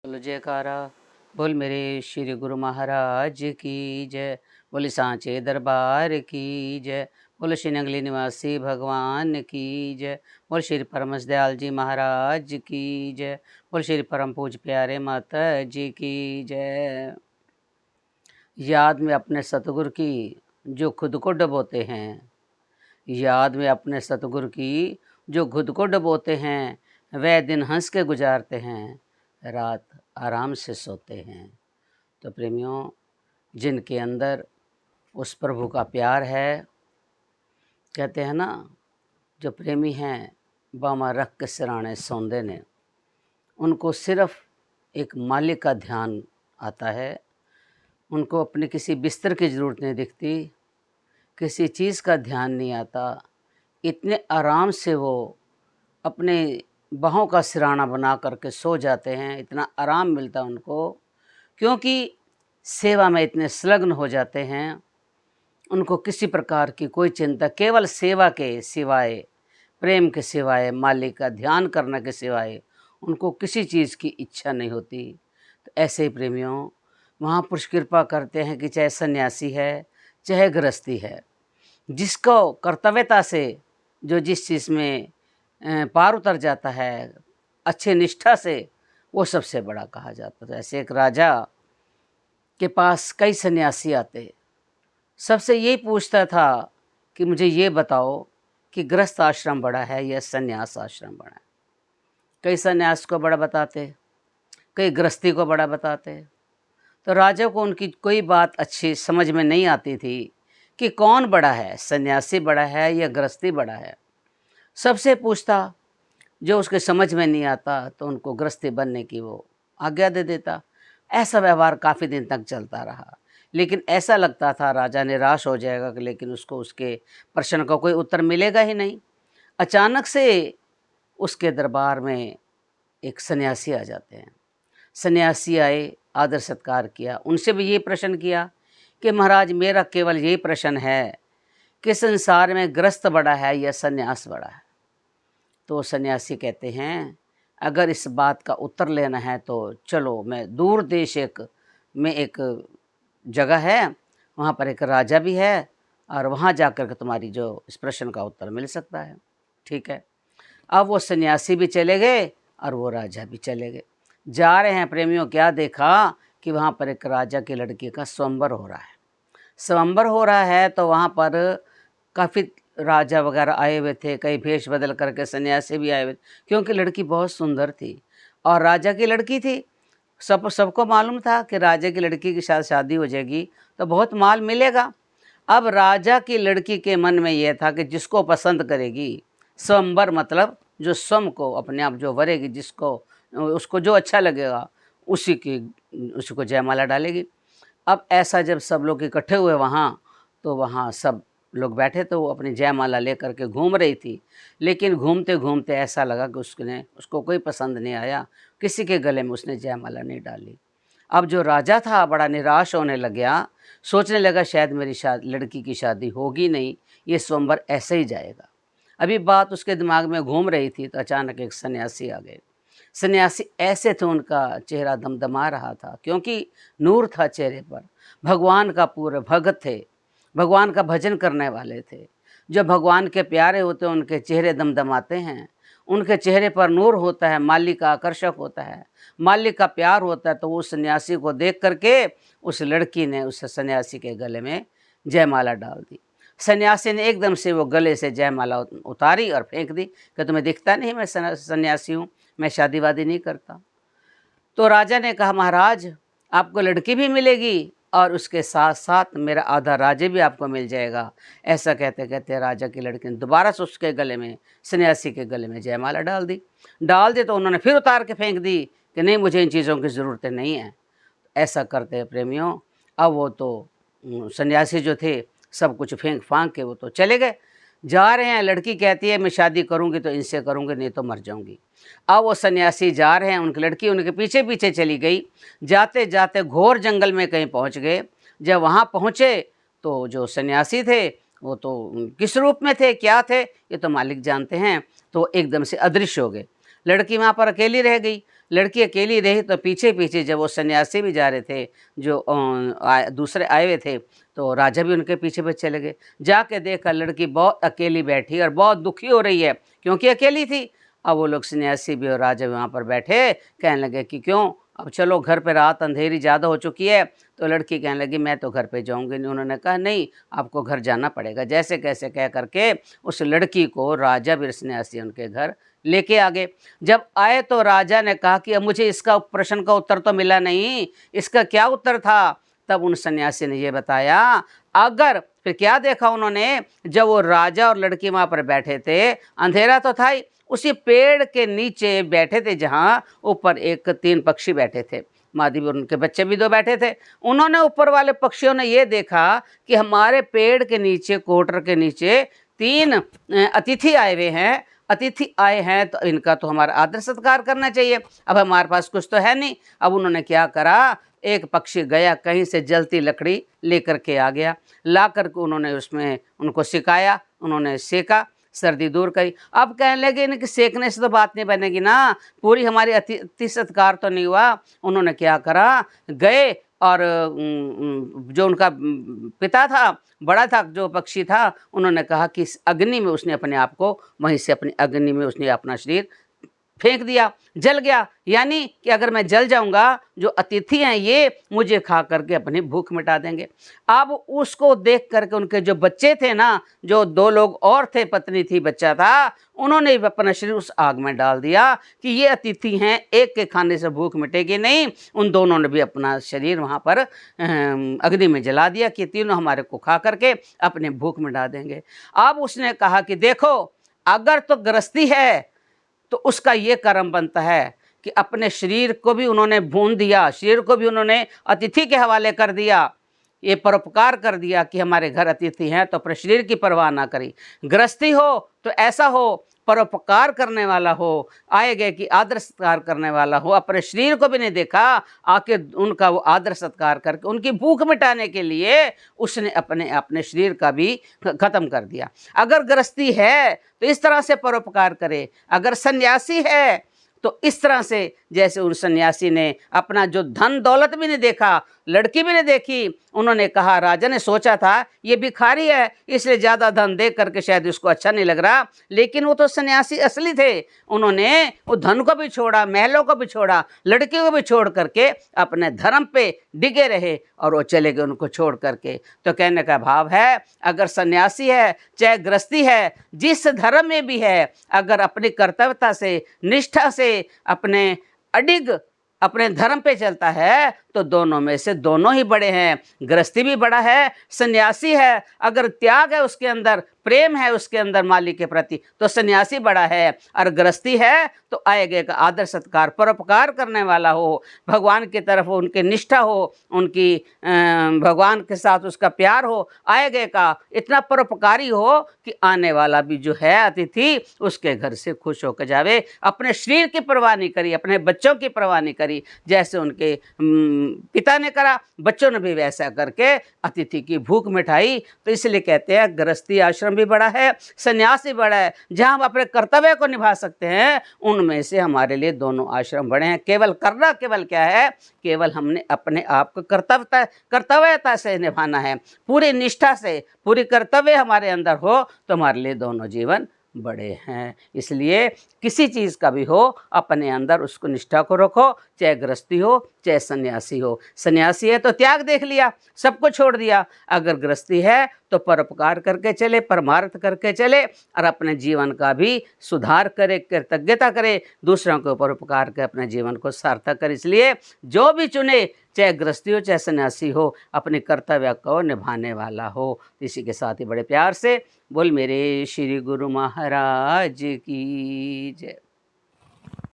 बोलो जयकारा। बोल मेरे श्री गुरु महाराज की जय। बोले सांचे दरबार की जय। बोलो श्री नंगली निवासी भगवान की जय। बोल श्री परमस दयाल जी महाराज की जय। बोल श्री परम पूज प्यारे माता जी की जय। याद में अपने सतगुरु की जो खुद को डबोते हैं, याद में अपने सतगुरु की जो खुद को डबोते हैं, वह दिन हंस के गुजारते हैं, रात आराम से सोते हैं। तो प्रेमियों, जिनके अंदर उस प्रभु का प्यार है, कहते हैं ना, जो प्रेमी हैं बामा रख के सिराने सौंदे ने, उनको सिर्फ एक मालिक का ध्यान आता है। उनको अपने किसी बिस्तर की ज़रूरत नहीं दिखती, किसी चीज़ का ध्यान नहीं आता। इतने आराम से वो अपने बाहों का सिराना बना करके सो जाते हैं, इतना आराम मिलता है उनको, क्योंकि सेवा में इतने संलग्न हो जाते हैं। उनको किसी प्रकार की कोई चिंता, केवल सेवा के सिवाय, प्रेम के सिवाय, मालिक का ध्यान करने के सिवाय उनको किसी चीज़ की इच्छा नहीं होती। तो ऐसे ही प्रेमियों, महापुरुष कृपा करते हैं कि चाहे सन्यासी है, चाहे गृहस्थी है, जिसको कर्तव्यता से जो जिस चीज़ में पार उतर जाता है, अच्छे निष्ठा से, वो सबसे बड़ा कहा जाता है। ऐसे एक राजा के पास कई सन्यासी आते, सबसे यही पूछता था कि मुझे ये बताओ कि गृहस्थ आश्रम बड़ा है या सन्यास आश्रम बड़ा है। कई सन्यास को बड़ा बताते, कई गृहस्थी को बड़ा बताते। तो राजा को उनकी कोई बात अच्छी समझ में नहीं आती थी कि कौन बड़ा है, सन्यासी बड़ा है या गृहस्थी बड़ा है। सबसे पूछता, जो उसके समझ में नहीं आता तो उनको गृहस्थी बनने की वो आज्ञा दे देता। ऐसा व्यवहार काफ़ी दिन तक चलता रहा, लेकिन ऐसा लगता था राजा निराश हो जाएगा, लेकिन उसको उसके प्रश्न का कोई उत्तर मिलेगा ही नहीं। अचानक से उसके दरबार में एक सन्यासी आ जाते हैं। सन्यासी आए, आदर सत्कार किया, उनसे भी ये प्रश्न किया कि महाराज, मेरा केवल यही प्रश्न है कि संसार में गृहस्थ बड़ा है या सन्यास बड़ा है। तो सन्यासी कहते हैं, अगर इस बात का उत्तर लेना है तो चलो, मैं दूर देश में एक जगह है, वहाँ पर एक राजा भी है, और वहाँ जा कर के तुम्हारी जो इस प्रश्न का उत्तर मिल सकता है। ठीक है। अब वो सन्यासी भी चले गए और वो राजा भी चले गए। जा रहे हैं प्रेमियों, क्या देखा कि वहाँ पर एक राजा की लड़की का स्वयंवर हो रहा है। स्वयंवर हो रहा है तो वहाँ पर काफ़ी राजा वगैरह आए हुए थे, कई भेष बदल करके सन्यासी भी आए हुए, क्योंकि लड़की बहुत सुंदर थी और राजा की लड़की थी। सबको मालूम था कि राजा की लड़की के साथ शादी हो जाएगी तो बहुत माल मिलेगा। अब राजा की लड़की के मन में यह था कि जिसको पसंद करेगी, स्वयंवर मतलब जो स्वयं को अपने आप जो वरेगी, जिसको उसको जो अच्छा लगेगा उसको जयमाला डालेगी। अब ऐसा जब सब लोग इकट्ठे हुए वहाँ, तो वहाँ सब लोग बैठे, तो वो अपनी जयमाला लेकर के घूम रही थी। लेकिन घूमते घूमते ऐसा लगा कि उसको कोई पसंद नहीं आया, किसी के गले में उसने जयमाला नहीं डाली। अब जो राजा था बड़ा निराश होने लग गया, सोचने लगा शायद मेरी लड़की की शादी होगी नहीं, ये स्वयंवर ऐसे ही जाएगा। अभी बात उसके दिमाग में घूम रही थी तो अचानक एक सन्यासी आ गए। सन्यासी ऐसे थे, उनका चेहरा दमदमा रहा था, क्योंकि नूर था चेहरे पर। भगवान का पूरे भगत थे, भगवान का भजन करने वाले थे। जो भगवान के प्यारे होते हैं उनके चेहरे दमदमाते हैं, उनके चेहरे पर नूर होता है, मालिक का आकर्षक होता है, मालिक का प्यार होता है। तो उस सन्यासी को देख करके उस लड़की ने उस सन्यासी के गले में जयमाला डाल दी। सन्यासी ने एकदम से वो गले से जयमाला उतारी और फेंक दी कि तुम्हें दिखता नहीं मैं सन्यासी हूँ, मैं शादी वादी नहीं करता। तो राजा ने कहा, महाराज, आपको लड़की भी मिलेगी और उसके साथ साथ मेरा आधा राज्य भी आपको मिल जाएगा। ऐसा कहते कहते राजा की लड़की ने दोबारा से उसके गले में, सन्यासी के गले में जयमाला डाल दी तो उन्होंने फिर उतार के फेंक दी कि नहीं, मुझे इन चीज़ों की ज़रूरत नहीं है। ऐसा करते हैं प्रेमियों। अब वो तो सन्यासी जो थे सब कुछ फेंक फांक के वो तो चले गए, जा रहे हैं। लड़की कहती है मैं शादी करूँगी तो इनसे करूँगी, नहीं तो मर जाऊँगी। अब वो सन्यासी जा रहे हैं, उनकी लड़की उनके पीछे पीछे चली गई। जाते जाते घोर जंगल में कहीं पहुँच गए। जब वहाँ पहुँचे तो जो सन्यासी थे वो तो किस रूप में थे, क्या थे, ये तो मालिक जानते हैं। तो एकदम से अदृश्य हो गए। लड़की वहाँ पर अकेली रह गई। लड़की अकेली रही तो पीछे पीछे जब वो सन्यासी भी जा रहे थे, जो दूसरे आए हुए थे, तो राजा भी उनके पीछे पीछे चले गए। जाके देखा लड़की बहुत अकेली बैठी और बहुत दुखी हो रही है, क्योंकि अकेली थी। अब वो लोग सन्यासी भी और राजा भी वहाँ पर बैठे, कहने लगे कि क्यों, अब चलो घर पे, रात अंधेरी ज़्यादा हो चुकी है। तो लड़की कहने लगी मैं तो घर पे जाऊँगी नहीं। उन्होंने कहा नहीं, आपको घर जाना पड़ेगा। जैसे कैसे कह करके उस लड़की को राजा भी सन्यासी उनके घर लेके आ गए। जब आए तो राजा ने कहा कि अब मुझे इसका प्रश्न का उत्तर तो मिला नहीं, इसका क्या उत्तर था? तब उन सन्यासी ने ये बताया। अगर फिर क्या देखा उन्होंने, जब वो राजा और लड़की वहाँ पर बैठे थे, अंधेरा तो था ही, उसी पेड़ के नीचे बैठे थे जहाँ ऊपर एक 3 पक्षी बैठे थे, मादी और उनके बच्चे भी 2 बैठे थे। उन्होंने, ऊपर वाले पक्षियों ने ये देखा कि हमारे पेड़ के नीचे, कोटर के नीचे 3 अतिथि आए हुए हैं। अतिथि आए हैं तो इनका तो हमारा आदर सत्कार करना चाहिए। अब हमारे पास कुछ तो है नहीं। अब उन्होंने क्या करा, एक पक्षी गया कहीं से जलती लकड़ी लेकर के आ गया, ला करके उन्होंने उसमें उनको सिकाया, उन्होंने सेका, सर्दी दूर करी। अब कहने लगे इनके सेकने से तो बात नहीं बनेगी ना, पूरी हमारी अतिथि सत्कार तो नहीं हुआ। उन्होंने क्या करा, गए और जो उनका पिता था, बड़ा था, जो पक्षी था, उन्होंने कहा कि इस अग्नि में उसने अपने आप को, वहीं से अपनी अग्नि में उसने अपना शरीर फेंक दिया, जल गया। यानी कि अगर मैं जल जाऊंगा, जो अतिथि हैं ये मुझे खा करके अपनी भूख मिटा देंगे। अब उसको देख करके उनके जो बच्चे थे ना, जो 2 लोग और थे, पत्नी थी, बच्चा था, उन्होंने भी अपना शरीर उस आग में डाल दिया कि ये अतिथि हैं, एक के खाने से भूख मिटेगी नहीं। उन दोनों ने भी अपना शरीर वहाँ पर अग्नि में जला दिया कि तीनों हमारे को खा करके अपनी भूख मिटा देंगे। अब उसने कहा कि देखो, अगर तो गृहस्थी है तो उसका ये कर्म बनता है कि अपने शरीर को भी उन्होंने भून दिया, शरीर को भी उन्होंने अतिथि के हवाले कर दिया, ये परोपकार कर दिया कि हमारे घर अतिथि हैं तो अपने शरीर की परवाह ना करी। गृहस्थी हो तो ऐसा हो, परोपकार करने वाला हो, आए गए की आदर सत्कार करने वाला हो, अपने शरीर को भी नहीं देखा, आके उनका वो आदर सत्कार करके उनकी भूख मिटाने के लिए उसने अपने शरीर का भी खत्म कर दिया। अगर गृहस्थी है तो इस तरह से परोपकार करे, अगर सन्यासी है तो इस तरह से, जैसे उन सन्यासी ने अपना जो धन दौलत भी नहीं देखा, लड़की भी नहीं देखी। उन्होंने कहा, राजा ने सोचा था ये भिखारी है इसलिए ज़्यादा धन दे करके शायद उसको अच्छा नहीं लग रहा, लेकिन वो तो सन्यासी असली थे। उन्होंने वो धन को भी छोड़ा, महलों को भी छोड़ा, लड़की को भी छोड़ करके अपने धर्म पे डिगे रहे और वो चले गए उनको छोड़ करके। तो कहने का भाव है, अगर सन्यासी है चाहे गृहस्थी है, जिस धर्म में भी है, अगर अपनी कर्तव्यता से, निष्ठा से, अपने अडिग अपने धर्म पे चलता है तो दोनों में से दोनों ही बड़े हैं। गृहस्थी भी बड़ा है, सन्यासी है, अगर त्याग है उसके अंदर, प्रेम है उसके अंदर मालिक के प्रति, तो सन्यासी बड़ा है। और गृहस्थी है तो आएगा का आदर सत्कार, परोपकार करने वाला हो, भगवान की तरफ उनकी निष्ठा हो, उनकी भगवान के साथ उसका प्यार हो, आएगा का इतना परोपकारी हो कि आने वाला भी जो है अतिथि उसके घर से खुश होकर जावे। अपने शरीर की परवाह नहीं करी, अपने बच्चों की परवाह नहीं करी, जैसे उनके पिता ने करा, बच्चों ने भी वैसा करके अतिथि की भूख मिटाई। तो इसलिए कहते हैं गृहस्थी आश्रम भी बड़ा है, संन्यास भी बड़ा है। जहाँ हम अपने कर्तव्य को निभा सकते हैं उनमें से हमारे लिए दोनों आश्रम बड़े हैं। केवल करना केवल क्या है, केवल हमने अपने आप को कर्तव्यता से निभाना है, पूरी निष्ठा से, पूरी कर्तव्य हमारे अंदर हो तो हमारे लिए दोनों जीवन बड़े हैं। इसलिए किसी चीज़ का भी हो, अपने अंदर उसको निष्ठा को रखो, चाहे गृहस्थी हो चाहे सन्यासी हो। सन्यासी है तो त्याग देख लिया, सब कुछ छोड़ दिया। अगर गृहस्थी है तो परोपकार करके चले, परमार्थ करके चले और अपने जीवन का भी सुधार करे, कृतज्ञता करे, दूसरों के ऊपर उपकार के अपने जीवन को सार्थक करे। इसलिए जो भी चुने, चाहे गृहस्थी हो चाहे सन्यासी हो, अपने कर्तव्य को निभाने वाला हो। इसी के साथ ही बड़े प्यार से बोल मेरे श्री गुरु महाराज की जय।